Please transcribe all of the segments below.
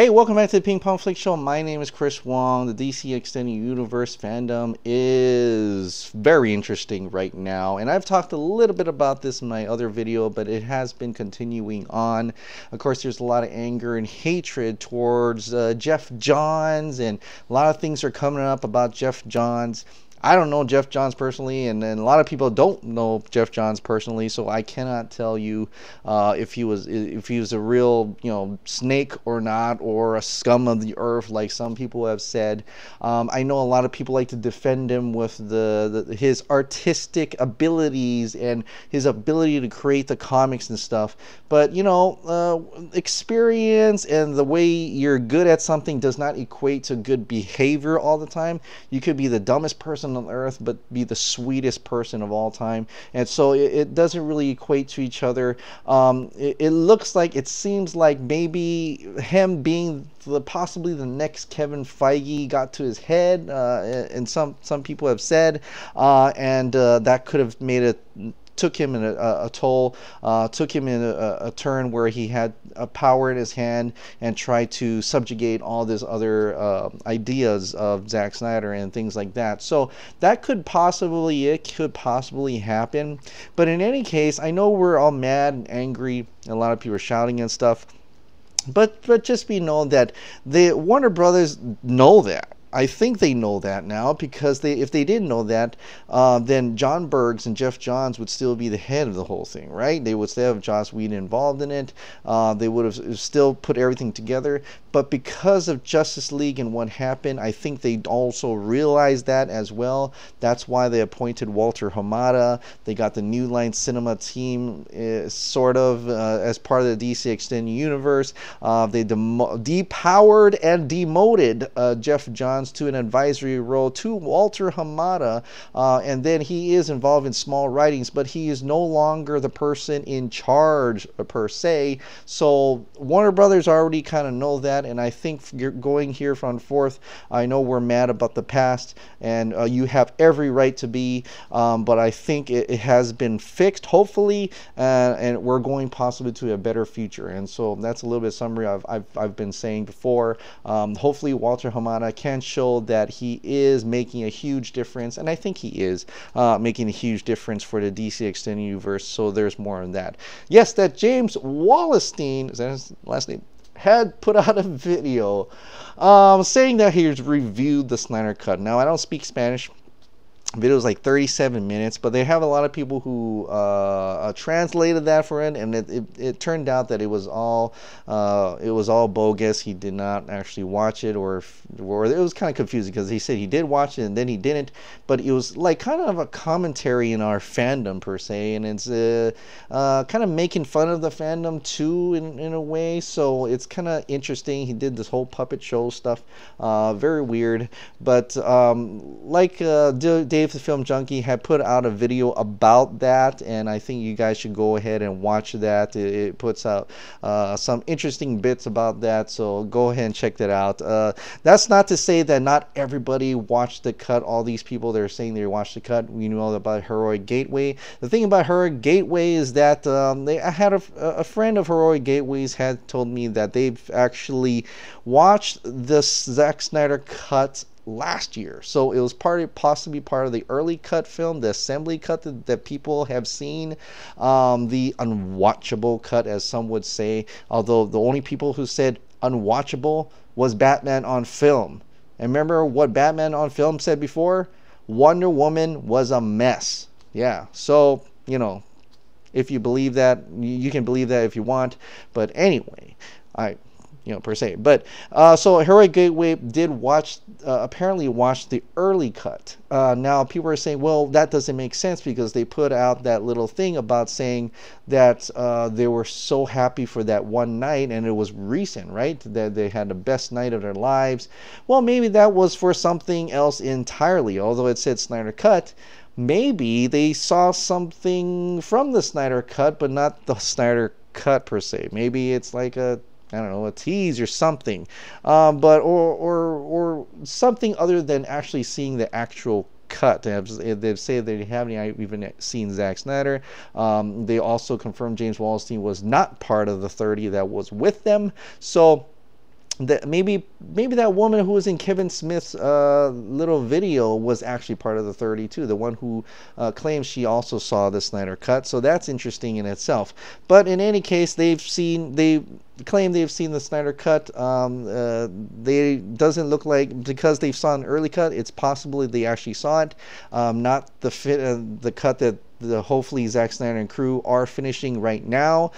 Hey, welcome back to the Ping Pong Flick Show. My name is Chris Wong. The DC Extended Universe fandom is very interesting right now, and I've talked a little bit about this in my other video, but it has been continuing on. Of course, there's a lot of anger and hatred towards Geoff Johns, and a lot of things are coming up about Geoff Johns. I don't know Geoff Johns personally, and a lot of people don't know Geoff Johns personally, so I cannot tell you if he was a real snake or not, or a scum of the earth like some people have said. I know a lot of people like to defend him with his artistic abilities and his ability to create the comics and stuff, but experience and the way you're good at something does not equate to good behavior all the time. You could be the dumbest person on earth but be the sweetest person of all time, and so it doesn't really equate to each other. It seems like maybe him being possibly the next Kevin Feige got to his head, and some people have said, and that could have took him in a toll, took him in a turn where he had a power in his hand and tried to subjugate all these other ideas of Zack Snyder and things like that. So that could possibly happen. But in any case, I know we're all mad and angry, and a lot of people are shouting and stuff. But just be known that the Warner Brothers know that. I think they know that now, because if they didn't know that, then John Bergs and Geoff Johns would still be the head of the whole thing, right? They would still have Joss Whedon involved in it. They would have still put everything together. But because of Justice League and what happened, I think they also realized that as well. That's why they appointed Walter Hamada. They got the New Line Cinema team sort of as part of the DC Extended Universe. They depowered and demoted Geoff Johns to an advisory role to Walter Hamada, and then he is involved in small writings, but he is no longer the person in charge per se. So Warner Brothers already kind of know that, and I think you're going here from forth. I know we're mad about the past, and you have every right to be, but I think it has been fixed, hopefully, and we're going possibly to a better future. And so that's a little bit of summary I've been saying before. Hopefully Walter Hamada can show that he is making a huge difference, and I think he is making a huge difference for the DC Extended Universe. So there's more on that. Yes, that James Wallestein, is that his last name, had put out a video saying that he's reviewed the Snyder Cut. Now, I don't speak Spanish. Video is like 37 minutes, but they have a lot of people who translated that for it, and it turned out that it was all bogus. He did not actually watch it, or it was kind of confusing, because he said he did watch it and then he didn't, but it was like kind of a commentary in our fandom per se, and it's kind of making fun of the fandom too in a way. So it's kind of interesting. He did this whole puppet show stuff, very weird, but Dave the Film Junkie had put out a video about that, and I think you guys should go ahead and watch that. It puts out some interesting bits about that, so go ahead and check that out. That's not to say that not everybody watched the cut. All these people that are saying they watched the cut, we know about Heroic Gateway. The thing about Heroic Gateway is that I had a friend of Heroic Gateways had told me that they've actually watched the Zack Snyder cut last year, so it was possibly part of the early cut film, the assembly cut that people have seen, the unwatchable cut, as some would say, although the only people who said unwatchable was Batman on Film. And remember what Batman on Film said before? Wonder Woman was a mess. Yeah, so if you believe that, you can believe that if you want, but anyway, per se. But so Heroic Gateway did apparently watch the early cut. Now people are saying, well, that doesn't make sense, because they put out that little thing about saying that they were so happy for that one night, and it was recent, right? That they had the best night of their lives. Well, maybe that was for something else entirely. Although it said Snyder Cut, maybe they saw something from the Snyder Cut, but not the Snyder Cut per se. Maybe it's like a tease or something, but or something other than actually seeing the actual cut. They've said they haven't even seen Zack Snyder. They also confirmed James Wallestein was not part of the 30 that was with them. So that maybe that woman who was in Kevin Smith's little video was actually part of the 32, the one who claims she also saw the Snyder Cut. So that's interesting in itself. But in any case, they claim they've seen the Snyder Cut. They doesn't look like, because they've saw an early cut, it's possible they actually saw it, not the cut that hopefully Zack Snyder and crew are finishing right now.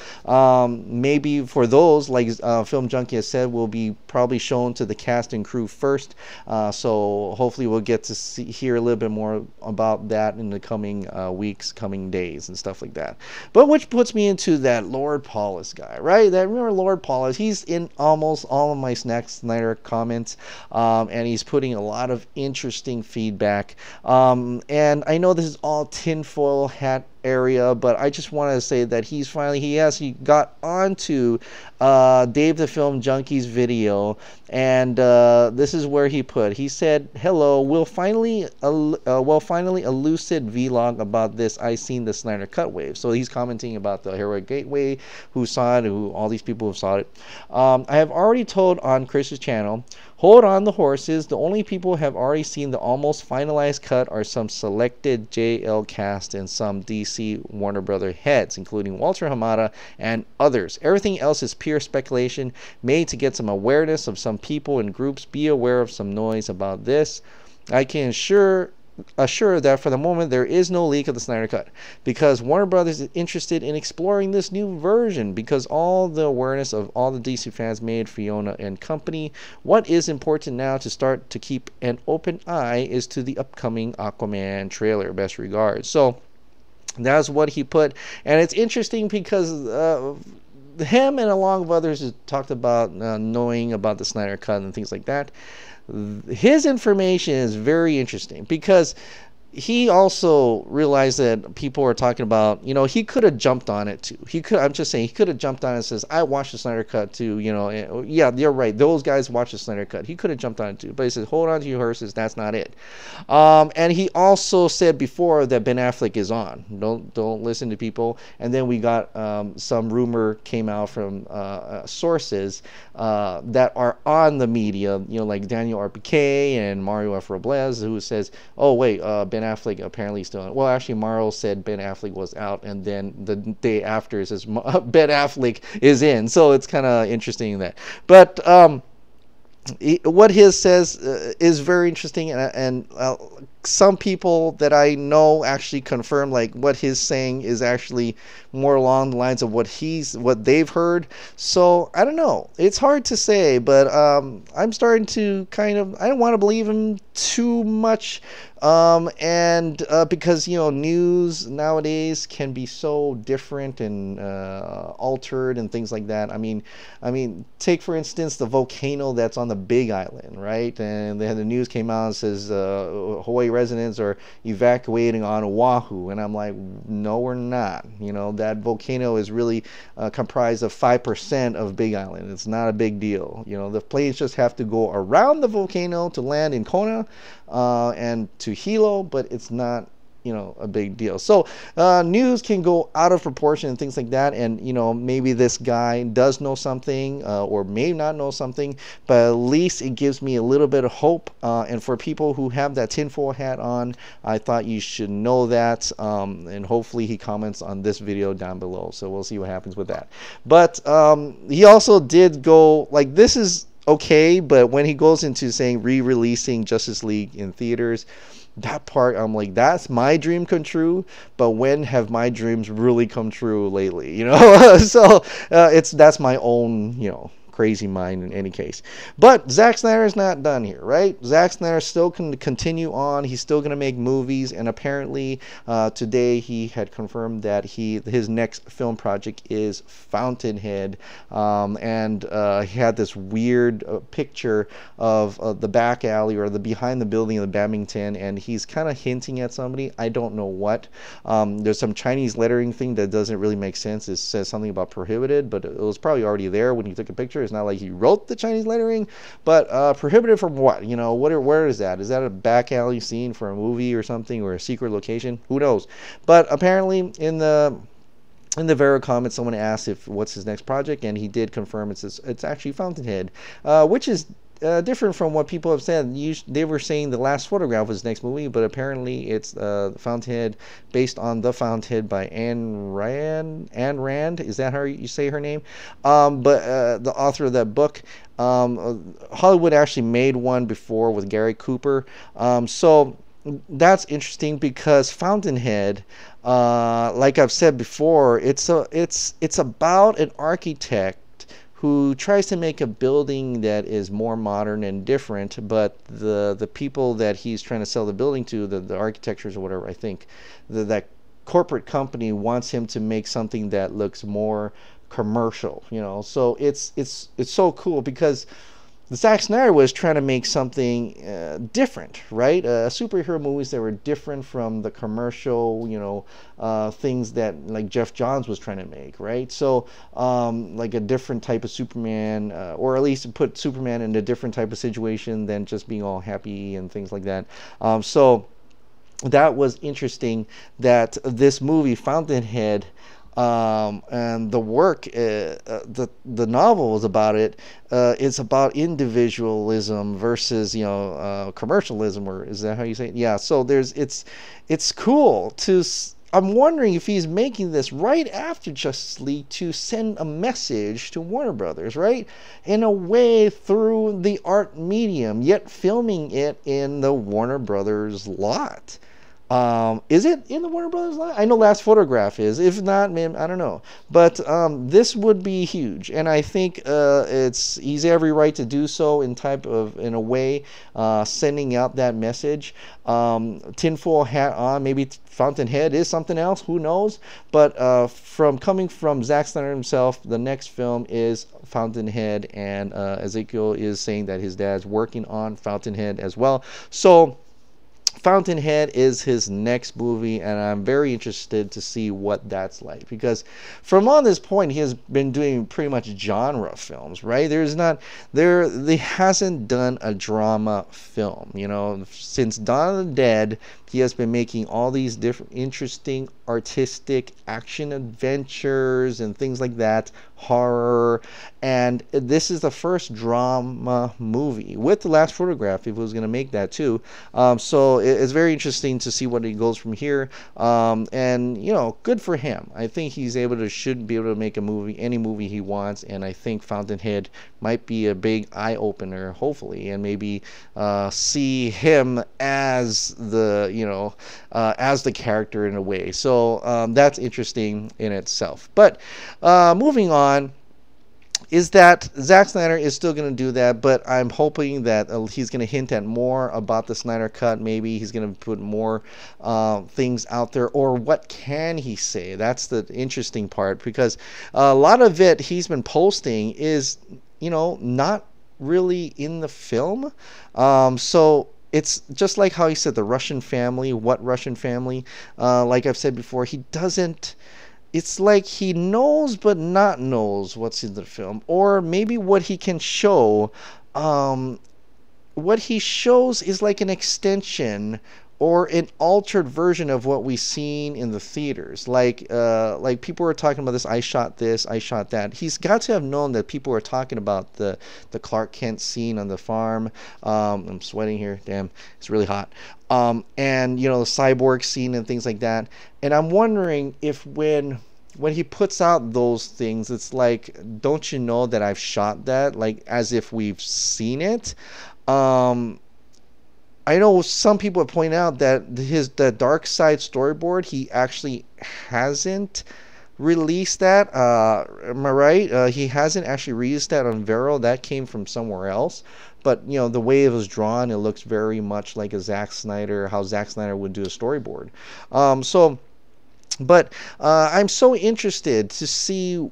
Maybe for those, like Film Junkie has said, will be probably shown to the cast and crew first. So hopefully we'll get to hear a little bit more about that in the coming weeks, coming days, and stuff like that. But which puts me into that Lord Paulus guy, right? Remember Lord Paulus? He's in almost all of my Zack Snyder comments, and he's putting a lot of interesting feedback. And I know this is all tinfoil hat area, but I just want to say that he got onto Dave the Film Junkie's video, and this is where he said, "Hello, we'll finally a lucid vlog about this. I seen the Snyder Cut wave." So he's commenting about the Heroic Gateway, who saw it, who all these people who saw it. I have already told on Chris's channel, hold on the horses. The only people who have already seen the almost finalized cut are some selected JL cast and some DC Warner Brother heads, including Walter Hamada and others. Everything else is pure speculation made to get some awareness of some people and groups. Be aware of some noise about this. I can assure that for the moment there is no leak of the Snyder Cut, because Warner Brothers is interested in exploring this new version, because all the awareness of all the DC fans made Fiona and company. What is important now to start to keep an open eye is to the upcoming Aquaman trailer. Best regards. So that's what he put, and it's interesting because him and along with others have talked about knowing about the Snyder Cut and things like that. His information is very interesting because he also realized that people were talking about, he could have jumped on it too. I'm just saying, he could have jumped on it and says, I watched the Snyder Cut too, yeah, you're right, those guys watched the Snyder Cut. He could have jumped on it too, but he says, hold on to your horses, that's not it. And he also said before that Ben Affleck is on. Don't listen to people. And then we got some rumor came out from sources that are on the media, like Daniel RPK and Mario F. Robles, who says, oh wait, Ben Affleck apparently still on. Well, actually, Mario said Ben Affleck was out, and then the day after it says Ben Affleck is in. So it's kind of interesting that. But what his says is very interesting, and some people that I know actually confirm like what his saying is actually more along the lines of what they've heard. So I don't know, it's hard to say, but I'm starting to I don't want to believe him too much, and because news nowadays can be so different and altered and things like that. I mean take for instance the volcano that's on the Big Island, right? And then the news came out and says Hawaii residents are evacuating on Oahu, and I'm like, no, we're not. That volcano is really comprised of 5% of Big Island. It's not a big deal. The planes just have to go around the volcano to land in Kona and to Hilo, but it's not a big deal. So news can go out of proportion and things like that, and maybe this guy does know something or may not know something, but at least it gives me a little bit of hope, and for people who have that tinfoil hat on, I thought you should know that, and hopefully he comments on this video down below, so we'll see what happens with that. But he also did go like, this is okay, but when he goes into saying re-releasing Justice League in theaters, that part I'm like, that's my dream come true, but when have my dreams really come true lately? So that's my own crazy mind in any case. But Zack Snyder is not done here, right? Zack Snyder still can continue on. He's still going to make movies, and apparently today he had confirmed that his next film project is Fountainhead, and he had this weird picture of the back alley or the behind the building of the Badminton, and he's kind of hinting at somebody. I don't know what. There's some Chinese lettering thing that doesn't really make sense. It says something about prohibited, but it was probably already there when he took a picture. It's not like he wrote the Chinese lettering, but prohibited from what? Where is that? Is that a back alley scene for a movie or something, or a secret location? Who knows? But apparently in the in the Vero comments, someone asked if what's his next project, and he did confirm it's actually Fountainhead, which is different from what people have said. They were saying The Last Photograph was his next movie, but apparently it's Fountainhead, based on The Fountainhead by Ayn Rand. Ayn Rand, is that how you say her name? But the author of that book. Hollywood actually made one before with Gary Cooper. So that's interesting because Fountainhead, like I've said before, it's about an architect who tries to make a building that is more modern and different, but the people that he's trying to sell the building to, the architectures or whatever, I think, that corporate company wants him to make something that looks more commercial, you know. So it's so cool because Zack Snyder was trying to make something different, right? Superhero movies that were different from the commercial, you know, things that like Geoff Johns was trying to make, right? So, like a different type of Superman, or at least put Superman in a different type of situation than just being all happy and things like that. So that was interesting that this movie, Fountainhead, and the work, the novel was about it. It's about individualism versus, you know, commercialism, or is that how you say it? Yeah. So it's cool to. I'm wondering if he's making this right after Justice League to send a message to Warner Brothers, right? In a way, through the art medium, yet filming it in the Warner Brothers lot. Is it in the Warner Brothers line? I know Last Photograph is. If not, man, I don't know. But this would be huge, and I think he's every right to do so in a way, sending out that message. Tinfoil hat on, maybe Fountainhead is something else. Who knows? But coming from Zack Snyder himself, the next film is Fountainhead, and Ezekiel is saying that his dad's working on Fountainhead as well. So Fountainhead is his next movie, and I'm very interested to see what that's like, because from on this point he has been doing pretty much genre films, right? He hasn't done a drama film, you know. Since Dawn of the Dead, he has been making all these different interesting artistic action adventures and things like that, horror, and this is the first drama movie with The Last Photograph, if he was going to make that too. So it's very interesting to see what he goes from here, and you know, good for him. I think should be able to make any movie he wants, and I think Fountainhead might be a big eye opener, hopefully, and maybe see him as as the character in a way. So that's interesting in itself. But moving on, is that Zack Snyder is still going to do that, but I'm hoping that he's going to hint at more about the Snyder Cut. Maybe he's going to put more things out there, or what can he say? That's the interesting part, because a lot of it he's been posting is, you know, not really in the film. So it's just like how he said the Russian family. What Russian family? Like I've said before, he doesn't. It's like he knows but not knows what's in the film, or maybe what he can show. What he shows is like an extension or an altered version of what we've seen in the theaters. Like people were talking about this, I shot that. He's got to have known that people were talking about the Clark Kent scene on the farm. I'm sweating here, damn, it's really hot. And you know, the cyborg scene and things like that. And I'm wondering if when he puts out those things, it's like, don't you know that I've shot that? Like, as if we've seen it. I know some people have pointed out that the Dark Side storyboard, he actually hasn't released that. Am I right? He hasn't actually released that on Vero. That came from somewhere else. But you know, the way it was drawn, it looks very much like how Zack Snyder would do a storyboard. But I'm so interested to see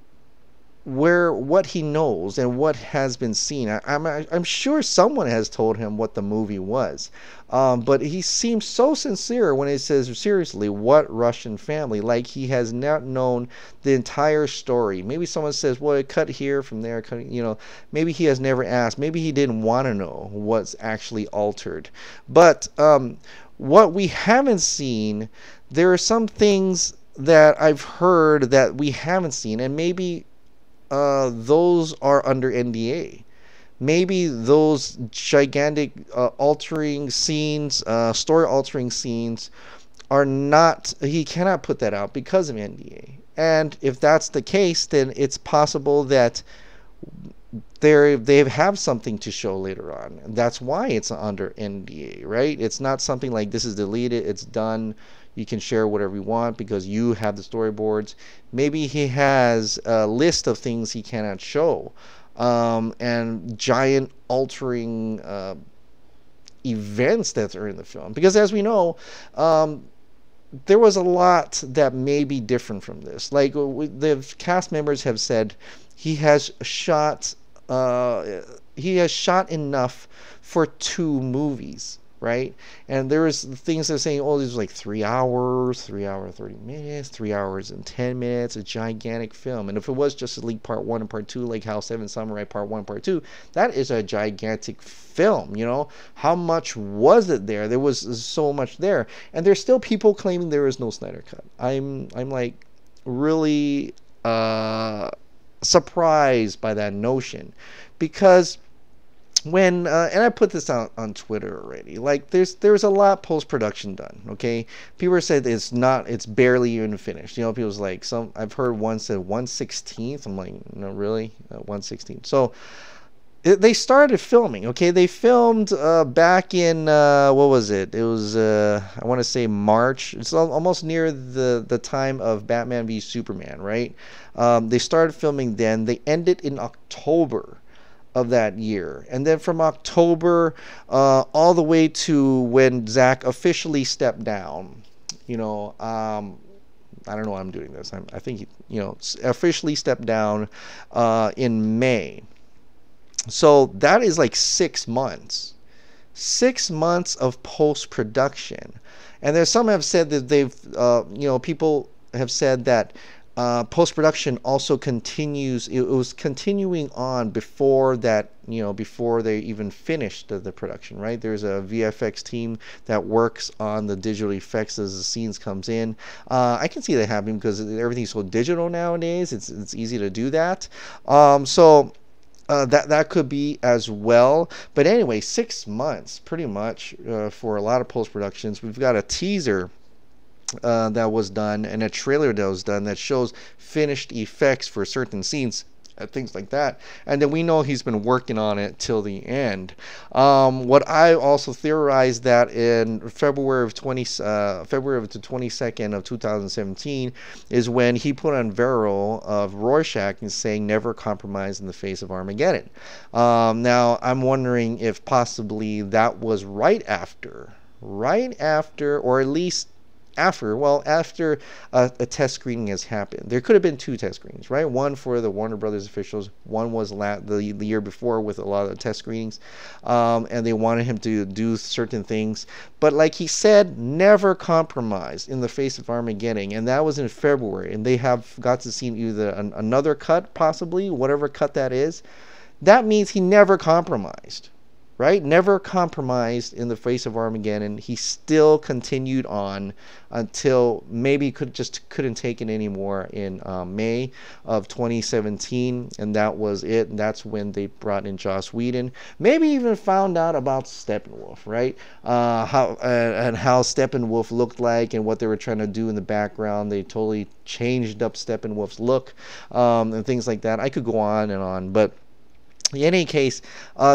what he knows and what has been seen. I'm sure someone has told him what the movie was, but he seems so sincere when he says, seriously, what Russian family? Like he has not known the entire story. Maybe someone says, well, it cut here from there, maybe he has never asked. Maybe he didn't want to know what's actually altered. But what we haven't seen, there are some things that I've heard that we haven't seen, and maybe those are under NDA. Maybe those gigantic altering scenes, story altering scenes, are not. He cannot put that out because of NDA. And if that's the case, then it's possible that they have something to show later on. That's why it's under NDA, right? It's not something like this is deleted, it's done, you can share whatever you want because you have the storyboards. Maybe he has a list of things he cannot show, and giant altering events that are in the film. Because as we know, there was a lot that may be different from this. Like the cast members have said, he has shot enough for 2 movies, right? And there's things that are saying, oh, this is like 3 hours, 3 hours 30 minutes, 3 hours and 10 minutes, a gigantic film. And if it was Justice League Part 1 and Part 2, like how Seven Samurai Part 1 and Part 2, that is a gigantic film, you know? How much was it there? There was so much there. And there's still people claiming there is no Snyder Cut. I'm like really surprised by that notion, because when and I put this out on Twitter already, like there's a lot post-production done, okay? People said it's barely even finished, you know. People's like, I've heard one said 1/16. I'm like, no, really? 1/16. So they started filming, okay? They filmed back in what was it? It was I want to say March. It's almost near the time of Batman v Superman, right? They started filming then. They ended in October of that year, and then from October all the way to when Zack officially stepped down. You know, I don't know why I'm doing this. I think he, you know, officially stepped down in May. So that is like 6 months. 6 months of post-production. And there's some have said that they've, you know, people have said that post-production also continues. It was continuing on before that, you know, before they even finished the production, right? There's a VFX team that works on the digital effects as the scenes comes in. I can see that happening because everything's so digital nowadays. It's easy to do that. That could be as well. But anyway, 6 months pretty much for a lot of post-productions. We've got a teaser that was done and a trailer that was done that shows finished effects for certain scenes and things like that. And then we know he's been working on it till the end. What I also theorized that in February of the 22nd of 2017 is when he put on Vero of Rorschach and saying never compromise in the face of Armageddon. Now I'm wondering if possibly that was right after, or at least after a test screening has happened. There could have been 2 test screenings, right? One for the Warner Brothers officials, one was the year before with a lot of test screenings, and they wanted him to do certain things. But like he said, never compromise in the face of Armageddon, and that was in February, and they have got to see either another cut, possibly, whatever cut that is. That means he never compromised. Right? Never compromised in the face of Armageddon. He still continued on until maybe couldn't take it anymore in May of 2017, and that was it. And that's when they brought in Joss Whedon. Maybe even found out about Steppenwolf, right? How Steppenwolf looked like and what they were trying to do in the background. They totally changed up Steppenwolf's look and things like that. I could go on and on, but in any case,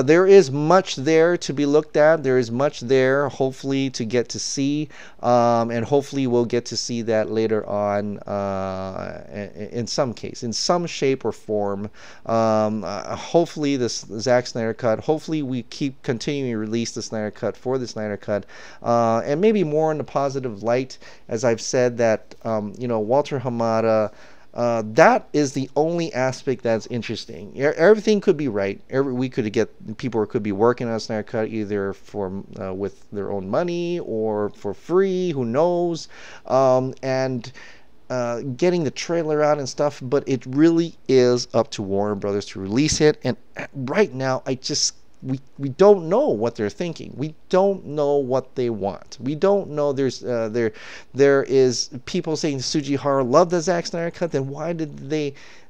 there is much there to be looked at. There is much there, hopefully, to get to see. And hopefully we'll get to see that later on in some case, in some shape or form. Hopefully this Zack Snyder Cut, hopefully we keep continuing to release the Snyder Cut for the Snyder Cut. And maybe more in the positive light, as I've said, that, you know, Walter Hamada, that is the only aspect that's interesting. Everything could be right. People could be working on a Snyder Cut either for with their own money or for free. Who knows? And getting the trailer out and stuff. But it really is up to Warner Brothers to release it. And right now, I just we don't know what they're thinking. We don't know what they want. We don't know. There is people saying Sujihara loved the Zack Snyder cut. Then why did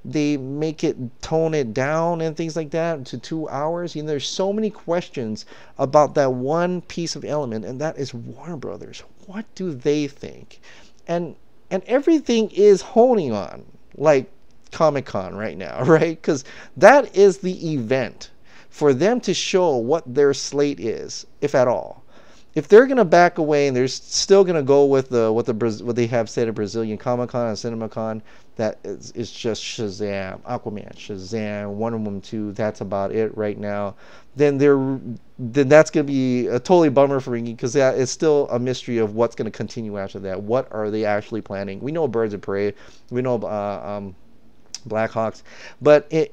they make it, tone it down and things like that to 2 hours? You know, there's so many questions about that one piece of element, and that is Warner Brothers. What do they think? And everything is honing on like Comic-Con right now, right? Because that is the event for them to show what their slate is, if at all. If they're gonna back away and they're still gonna go with what they have said at Brazilian Comic-Con and CinemaCon, that is just Shazam, Aquaman, Shazam, Wonder Woman 2. That's about it right now. Then that's gonna be a totally bummer for me, because it's still a mystery of what's gonna continue after that. What are they actually planning? We know Birds of Prey, we know Blackhawks, but we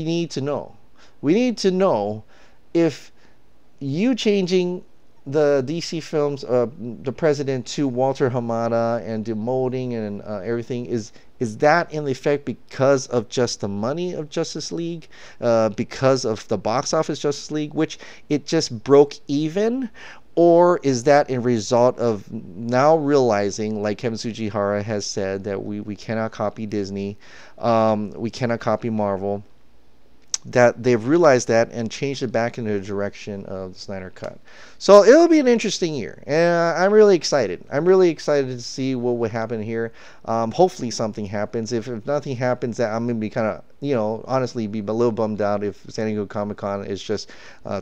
need to know. We need to know if you changing the DC Films, the president, to Walter Hamada and demoting and everything, is that in effect because of just the money of Justice League, because of the box office Justice League, which it just broke even? Or is that a result of now realizing, like Kevin Sujihara has said, that we cannot copy Disney, we cannot copy Marvel, that they've realized that and changed it back into the direction of the Snyder Cut? So it'll be an interesting year, and I'm really excited. I'm really excited to see what will happen here. Hopefully something happens. If nothing happens, I'm going to be kind of, honestly be a little bummed out if San Diego Comic-Con is just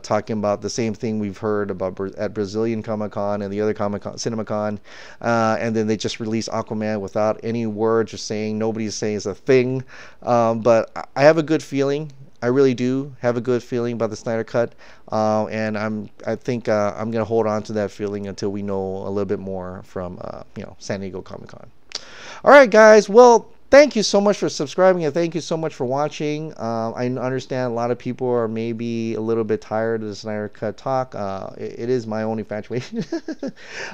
talking about the same thing we've heard about at Brazilian Comic-Con and the other Comic-Con, CinemaCon, and then they just release Aquaman without any words, just saying, nobody's saying it's a thing. But I have a good feeling. I really do have a good feeling about the Snyder Cut, and I think I'm gonna hold on to that feeling until we know a little bit more from San Diego Comic-Con. All right, guys. Well, thank you so much for subscribing, and thank you so much for watching. I understand a lot of people are maybe a little bit tired of the Snyder Cut talk. It is my own infatuation.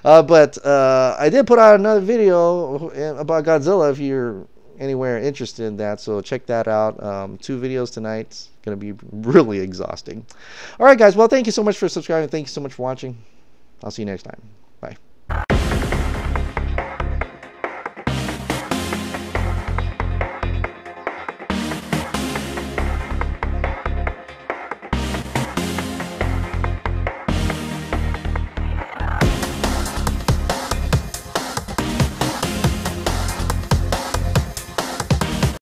But I did put out another video about Godzilla if you're anywhere interested in that, so check that out. 2 videos tonight. It's gonna be really exhausting. All right, guys. Well, thank you so much for subscribing. Thank you so much for watching. I'll see you next time. Bye.